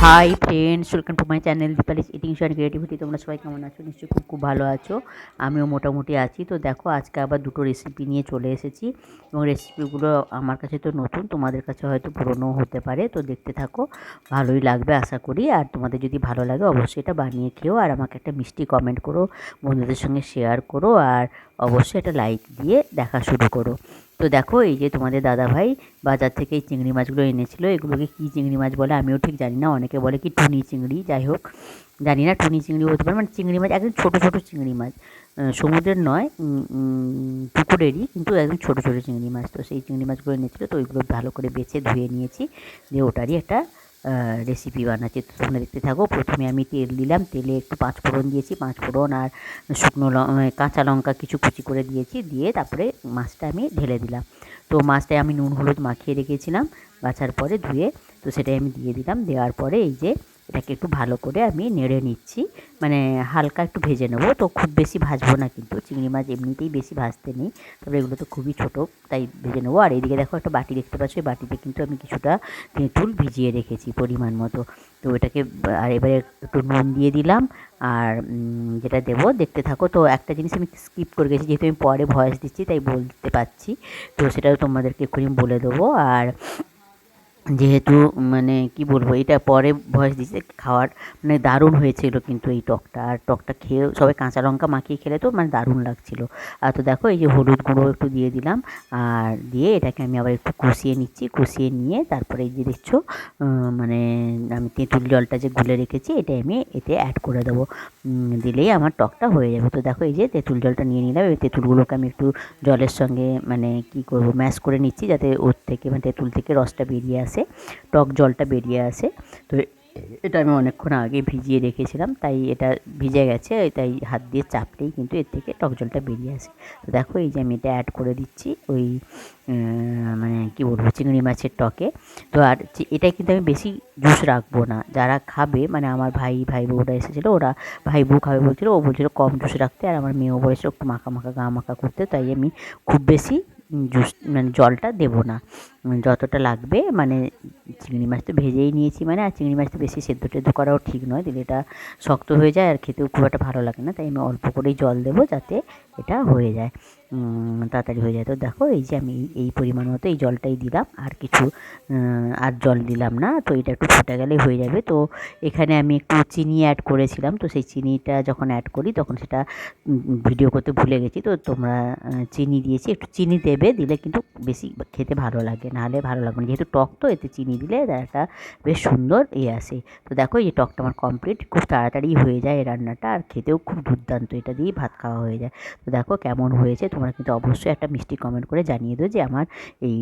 Hi friends, welcome to my channel Dipali's eating show and creativity. তোমরা সবাই কেমন আছো? নিশ্চয়ই খুব খুব ভালো আছো। আমিও মোটামুটি আছি। তো দেখো, আজকে আবার দুটো রেসিপি নিয়ে চলে এসেছি এবং রেসিপিগুলো আমার কাছে তো নতুন, তোমাদের কাছে হয়তো পুরনো হতে পারে। তো দেখতে থাকো, ভালোই লাগবে আশা করি। আর তোমাদের যদি ভালো লাগে অবশ্যই এটা বানিয়ে খেও, আর আমাকে একটা মিষ্টি কমেন্ট করো, বন্ধুদের সঙ্গে শেয়ার করো, আর অবশ্যই একটা লাইক দিয়ে দেখা শুরু করো। তো দেখো, এই যে তোমাদের দাদাভাই বাজার থেকে এই চিংড়ি মাছগুলো এনেছিল। এগুলোকে কী চিংড়ি মাছ বলে আমিও ঠিক জানি না, অনেকে বলে কি টুনি চিংড়ি, যাই হোক জানি না, টুনি চিংড়ি হতে পারে। মানে চিংড়ি মাছ একদম ছোটো ছোটো চিংড়ি মাছ, সমুদ্রের নয়, পুকুরেরই, কিন্তু একদম ছোটো ছোটো চিংড়ি মাছ। তো সেই চিংড়ি মাছগুলো এনেছিলো, তো ওইগুলো ভালো করে বেছে ধুয়ে নিয়েছি, দিয়ে ওটারই একটা রেসিপি বানাচ্ছি। তো তোমরা দেখতে থাকো। প্রথমে আমি তেল দিলাম, তেলে একটু পাঁচফোড়ন দিয়েছি, পাঁচফোড়ন আর শুকনো কাঁচা লঙ্কা কিছু কুচি করে দিয়েছি, দিয়ে তারপরে মাছটা আমি ঢেলে দিলাম। তো মাছটায় আমি নুন হলুদ মাখিয়ে রেখেছিলাম বাছার পরে ধুয়ে, তো সেটাই আমি দিয়ে দিলাম। দেওয়ার পরে এই যে এটাকে একটু ভালো করে আমি নেড়ে নিচ্ছি, মানে হালকা একটু ভেজে নেবো। তো খুব বেশি ভাজবো না, কিন্তু চিংড়ি মাছ এমনিতেই বেশি ভাজতে নেই, তবে এগুলো তো খুবই ছোটো, তাই ভেজে নেবো। আর এইদিকে দেখো, একটা বাটি দেখতে পাচ্ছ, এই বাটিতে কিন্তু আমি কিছুটা তেঁতুল ভিজিয়ে রেখেছি পরিমাণ মতো। তো এটাকে আর এবারে একটু নুন দিয়ে দিলাম, আর যেটা দেবো দেখতে থাকো। তো একটা জিনিস আমি স্কিপ করে গেছি, যেহেতু আমি পরে ভয়েস দিচ্ছি তাই বলতে পারছি, তো সেটাও তোমাদেরকে এক্ষুনি বলে দেবো। আর যেহেতু মানে কি বলবো, এটা পরে ভয়েস দিচ্ছে, খাওয়ার মানে দারুণ হয়েছিল কিন্তু এই টকটা। আর টকটা খেয়ে সবাই কাঁচা লঙ্কা মাখিয়ে খেলে তো মানে দারুণ লাগছিল। আর তো দেখো, এই যে হলুদ গুঁড়ো একটু দিয়ে দিলাম, আর দিয়ে এটাকে আমি আবার একটু কষিয়ে নিচ্ছি। কষিয়ে নিয়ে তারপরে এই যে দেখছো, মানে আমি তেঁতুল জলটা যে গুলে রেখেছি এটাই আমি এতে অ্যাড করে দেবো, দিলেই আমার টকটা হয়ে যাবে। তো দেখো, এই যে তেঁতুল জলটা নিয়ে নিলাম, এই তেঁতুলগুলোকে আমি একটু জলের সঙ্গে মানে কি করব, ম্যাশ করে নিচ্ছি, যাতে ওর থেকে মানে তেঁতুল থেকে রসটা বেরিয়ে আসে, টক জলটা বেরিয়ে আসে। তো এটা আমি অনেকক্ষণ আগে ভিজিয়ে রেখেছিলাম, তাই এটা ভিজে গেছে, তাই হাত দিয়ে চাপলেই কিন্তু এর থেকে টক জলটা বেরিয়ে আসে। তো দেখো, এই যে আমি এটা অ্যাড করে দিচ্ছি ওই মানে কী বলবো, চিংড়ি মাছের টকে। তো আর এটাই কিন্তু আমি বেশি জুস রাখবো না, যারা খাবে মানে আমার ভাই বউরা এসেছিলো, ওরা ভাই বউ খাবে বলছিলো, ও বলছিলো কম জুস রাখতে, আর আমার মেয়েও বলেছিলো একটু মাখা মাখা গা মাখা করতে, তাই আমি খুব বেশি জুস মানে জলটা দেবো না, যতটা লাগবে। মানে চিংড়ি মাছ তো ভেজেই নিয়েছি মানে, আর চিংড়ি মাছ তো বেশি সেদ্ধ টেদ্ধ করাও ঠিক নয়, দিলে এটা শক্ত হয়ে যায় আর খেতেও খুব একটা ভালো লাগে না, তাই আমি অল্প করেই জল দেবো, যাতে এটা হয়ে যায়, তাড়াতাড়ি হয়ে যায়। তো দেখো, এই যে আমি এই পরিমাণ মতো এই জলটাই দিলাম, আর কিছু আর জল দিলাম না। তো এটা একটু ফুটে গেলেই হয়ে যাবে। তো এখানে আমি একটু চিনি অ্যাড করেছিলাম, তো সেই চিনিটা যখন অ্যাড করি তখন সেটা ভিডিও করতে ভুলে গেছি। তো তোমরা চিনি দিয়েছি, একটু চিনি দেবে, দিলে কিন্তু বেশি খেতে ভালো লাগে, নাহলে ভালো লাগবে না, যেহেতু টক তো এতে চিনি দিলে একটা বেশ সুন্দর আসে। তো দেখো, এই টকটা আমার কমপ্লিট, খুব তাড়াতাড়ি হয়ে যায় এই রান্নাটা, আর খেতেও খুব দুর্দান্ত, এটা দিয়েই ভাত খাওয়া হয়ে যায়। তো দেখো কেমন হয়েছে, তোমরা কিন্তু অবশ্যই একটা মিষ্টি কমেন্ট করে জানিয়ে দিও যে আমার এই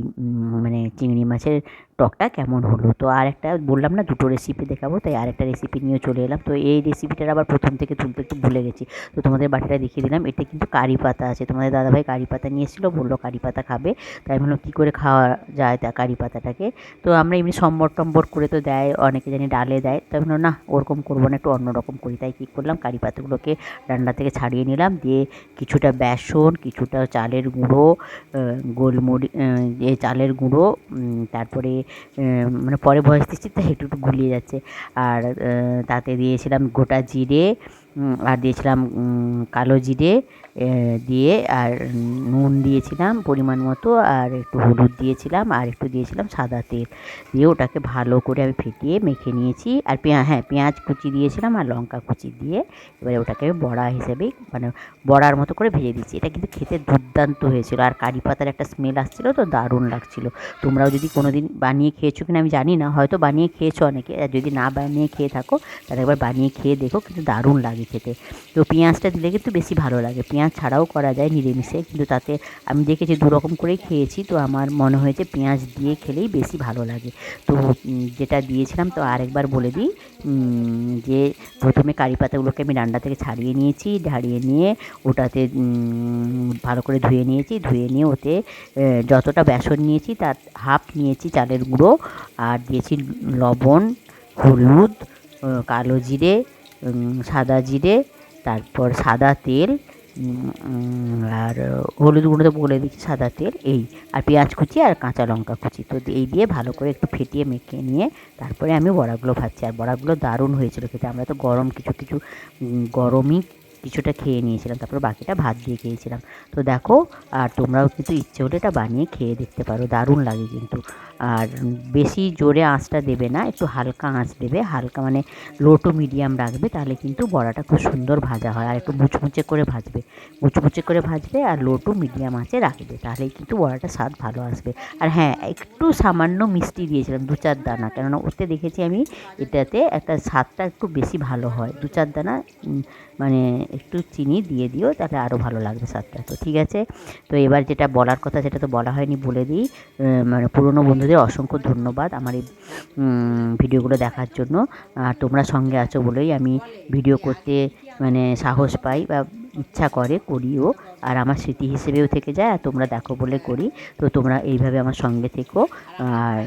মানে চিংড়ি মাছের টকটা কেমন হলো। তো আর একটা বললাম না, দুটো রেসিপি দেখাবো, তাই আরেকটা রেসিপি নিয়ে চলে এলাম। তো এই রেসিপিটার আবার প্রথম থেকে তুলতে একটু ভুলে গেছি, তো তোমাদের বাটিটা দেখিয়ে দিলাম। এতে কিন্তু কারি পাতা আছে, তোমাদের দাদাভাই কারি পাতা নিয়ে এসেছিলো, বললো কারি পাতা খাবে, তাই বললাম কী করে খাওয়া যায় তা কারি পাতাটাকে। তো আমরা এমনি সম্বর টম্বর করে তো দেয়, অনেকে জানি ডালে দেয়, তাই বললাম না, ওরকম করবো না, একটু অন্যরকম করি। তাই কী করলাম, কারি পাতাগুলোকে ডান্ডা থেকে ছাড়িয়ে নিলাম, দিয়ে কিছুটা বেসন, কিছুটা চালের গুঁড়ো, চালের গুঁড়ো, তারপরে মানে পরে ভয়েস দিচ্ছি তাই একটু একটু গুলিয়ে যাচ্ছে। আর তাতে দিয়েছিলাম গোটা জিরে, আর দিয়েছিলাম কালো জিরে, দিয়ে আর নুন দিয়েছিলাম পরিমাণ মতো, আর একটু হলুদ দিয়েছিলাম, আর একটু দিয়েছিলাম সাদা তেল, দিয়ে ওটাকে ভালো করে আমি ফেটিয়ে মেখে নিয়েছি। আর পেঁয়াজ কুচি দিয়েছিলাম, আর লঙ্কা কুচি দিয়ে এবারে ওটাকে বড়া হিসেবে মানে বড়ার মতো করে ভেজে দিচ্ছি। এটা কিন্তু খেতে দুর্দান্ত হয়েছিল, আর কারি পাতার একটা স্মেল আসছিলো, তো দারুণ লাগছিলো। তোমরাও যদি কোনো দিন বানিয়ে খেয়েছো কিনা আমি জানি না, হয়তো বানিয়ে খেয়েছো অনেকে, আর যদি না বানিয়ে খেয়ে থাকো তাহলে একবার বানিয়ে খেয়ে দেখো, কিন্তু দারুণ লাগে খেতে। তো পেঁয়াজটা দিলে কিন্তু বেশি ভালো লাগে, পেঁয়াজ ছাড়াও করা যায় নিরামিষে, কিন্তু তাতে আমি দেখেছি দুরকম করেই খেয়েছি, তো আমার মনে হয়েছে পেঁয়াজ দিয়ে খেলেই বেশি ভালো লাগে। তো যেটা দিয়েছিলাম, তো আরেকবার বলে দিই, যে প্রথমে কারি পাতাগুলোকে আমি ডান্ডা থেকে ছাড়িয়ে নিয়েছি, ঝাড়িয়ে নিয়ে ওটাতে ভালো করে ধুয়ে নিয়েছি, ধুয়ে নিয়ে ওতে যতটা বেসন নিয়েছি তার হাফ নিয়েছি চালের গুঁড়ো, আর দিয়েছি লবণ, হলুদ, কালো জিরে, সাদা জিরে, তারপর সাদা তেল, আর হলুদ গুঁড়ো তো বলে দিচ্ছি, সাদা তেল এই, আর পেঁয়াজ কুচি আর কাঁচা লঙ্কা কুচি। তো এই দিয়ে ভালো করে একটু ফেটিয়ে মেখে নিয়ে তারপরে আমি বড়াগুলো ভাজছি। আর বড়াগুলো দারুণ হয়েছিল খেতে। আমরা তো গরম কিছু গরমই কিছুটা খেয়ে নিয়েছিলাম, তারপর বাকিটা ভাত দিয়ে খেয়েছিলাম। তো দেখো, আর তোমরাও কিন্তু ইচ্ছে হলে এটা বানিয়ে খেয়ে দেখতে পারো, দারুণ লাগে কিন্তু। আর বেশি জোরে আঁচটা দেবে না, একটু হালকা আঁচ দেবে, হালকা মানে লো টু মিডিয়াম রাখবে, তাহলে কিন্তু বড়াটা খুব সুন্দর ভাজা হয়। আর একটু মুচমুচে করে ভাজবে আর লো টু মিডিয়াম আঁচে রাখবে, তাহলেই কিন্তু বড়াটা স্বাদ ভালো আসবে। আর হ্যাঁ, একটু সামান্য মিষ্টি দিয়েছিলাম, 2-4 দানা, কেননা ওতে দেখেছি আমি এটাতে একটা স্বাদটা একটু বেশি ভালো হয়। 2-4 দানা মানে একটু চিনি দিয়ে দিও, তাহলে আরও ভালো লাগবে স্বাদটা। তো ঠিক আছে, তো এবার যেটা বলার কথা সেটা তো বলা হয়নি, বলে দিই। মানে পুরনো বন্ধুদের অসংখ্য ধন্যবাদ আমার এই ভিডিওগুলো দেখার জন্য। আর তোমরা সঙ্গে আছো বলেই আমি ভিডিও করতে মানে সাহস পাই বা ইচ্ছা করে, করিও। আর আমার স্মৃতি হিসেবেও থেকে যায়, আর তোমরা দেখো বলে করি। তো তোমরা এইভাবে আমার সঙ্গে থেকো, আর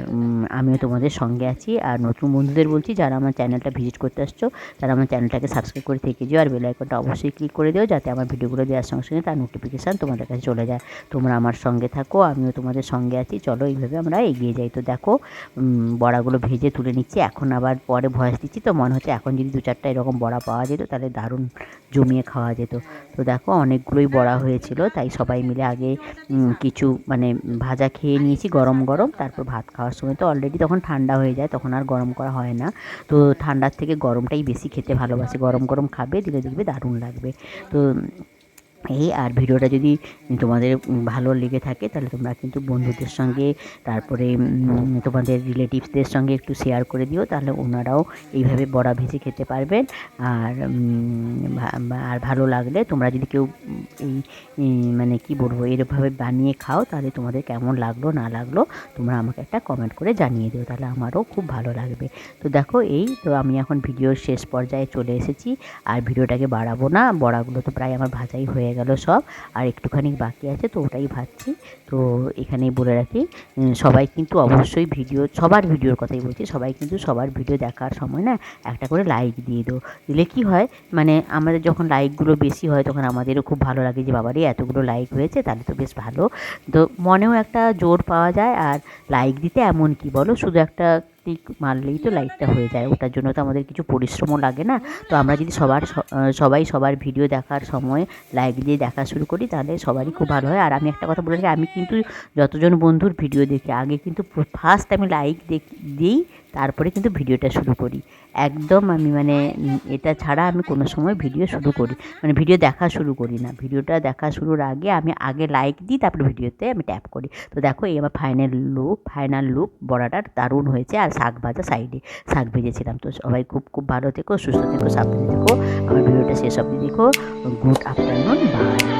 আমিও তোমাদের সঙ্গে আছি। আর নতুন বন্ধুদের বলছি, যারা আমার চ্যানেলটা ভিজিট করতে আসছো, তারা আমার চ্যানেলটাকে সাবস্ক্রাইব করে থেকে যেও, আর বেল আইকনটা অবশ্যই ক্লিক করে দিও, যাতে আমার ভিডিওগুলো দেওয়ার সঙ্গে সঙ্গে তার নোটিফিকেশান তোমাদের কাছে চলে যায়। তোমরা আমার সঙ্গে থাকো, আমিও তোমাদের সঙ্গে আছি। চলো এইভাবে আমরা এগিয়ে যাই। তো দেখো, বড়াগুলো ভেজে তুলে নিচ্ছি। এখন আবার পরে ভয়েস দিচ্ছি, তো মনে হচ্ছে এখন যদি 2-4টা এরকম বড়া পাওয়া যেত তাহলে দারুণ জমিয়ে খাওয়া যেত। তো দেখো, অনেকগুলোই বড়া হয়েছিল, তাই সবাই মিলে আগে কিছু মানে ভাজা খেয়ে নিয়েছি গরম গরম। তারপর ভাত খাওয়ার সময় তো অলরেডি তখন ঠান্ডা হয়ে যায়, তখন আর গরম করা হয় না। তো ঠান্ডার থেকে গরমটাই বেশি খেতে ভালোবাসি, গরম গরম খাবে, দিলে দেখবে দারুণ লাগবে। তো এই, আর ভিডিওটা যদি তোমাদের ভালো লেগে থাকে, তাহলে তোমরা কিন্তু বন্ধুদের সঙ্গে, তারপরে তোমাদের রিলেটিভসদের সঙ্গে একটু শেয়ার করে দিও, তাহলে ওনারাও এইভাবে বড়া ভেজে খেতে পারবেন। আর আর ভালো লাগলে তোমরা যদি কেউ মানে কি বলবো, এরভাবে বানিয়ে খাও, তাহলে তোমাদের কেমন লাগলো না লাগলো তোমরা আমাকে একটা কমেন্ট করে জানিয়ে দিও, তাহলে আমারও খুব ভালো লাগবে। তো দেখো, এই তো আমি এখন ভিডিওর শেষ পর্যায়ে চলে এসেছি। আর ভিডিওটাকে বাড়াবো না, বড়াগুলো তো প্রায় আমার ভাজাই হয়ে গেল সব, আর একটুখানি বাকি আছে, তো ওটাই ভাজছি। তো এখানেই বলে রাখি, সবাই কিন্তু অবশ্যই সবার ভিডিওর কথাই বলছি, সবাই কিন্তু সবার ভিডিও দেখার সময় না একটা করে লাইক দিয়ে দিও। দিলে কী হয়, মানে আমাদের যখন লাইকগুলো বেশি হয়, তখন আমাদেরও খুব ভালো লাগে যে বাবারে এতগুলো লাইক হয়েছে, তাহলে তো বেশ ভালো। তো মনেও একটা জোর পাওয়া যায়। আর লাইক দিতে এমন কি বলো, শুধু একটা টিক মারলেই তো লাইকটা হয়ে যায়, ওটার জন্য তো আমাদের কিছু পরিশ্রমও লাগে না। তো আমরা যদি সবাই সবার ভিডিও দেখার সময় লাইক দিয়ে দেখা শুরু করি, তাহলে সবারই খুব ভালো হয়। আর আমি একটা কথা বলে রাখি, আমি কিন্তু যতজন বন্ধুর ভিডিও দেখি, আগে কিন্তু ফার্স্ট আমি লাইক দিই, তারপরে কিন্তু ভিডিওটা শুরু করি। একদম আমি মানে এটা ছাড়া আমি কোনো সময় ভিডিও শুরু করি, মানে ভিডিও দেখা শুরু করি না। ভিডিওটা দেখা শুরুর আগে আমি আগে লাইক দিই, তারপরে ভিডিওতে আমি ট্যাপ করি। তো দেখো, এই আমার ফাইনাল লুক বড়াটার দারুণ হয়েছে। আর শাক ভাজা সাইডে, শাক ভেজেছিলাম। তো সবাই খুব খুব ভালো থেকো, সুস্থ থেকো, সাবধানে থেকো, আমার ভিডিওটা শেষ অবধি দেখো। Good afternoon, by.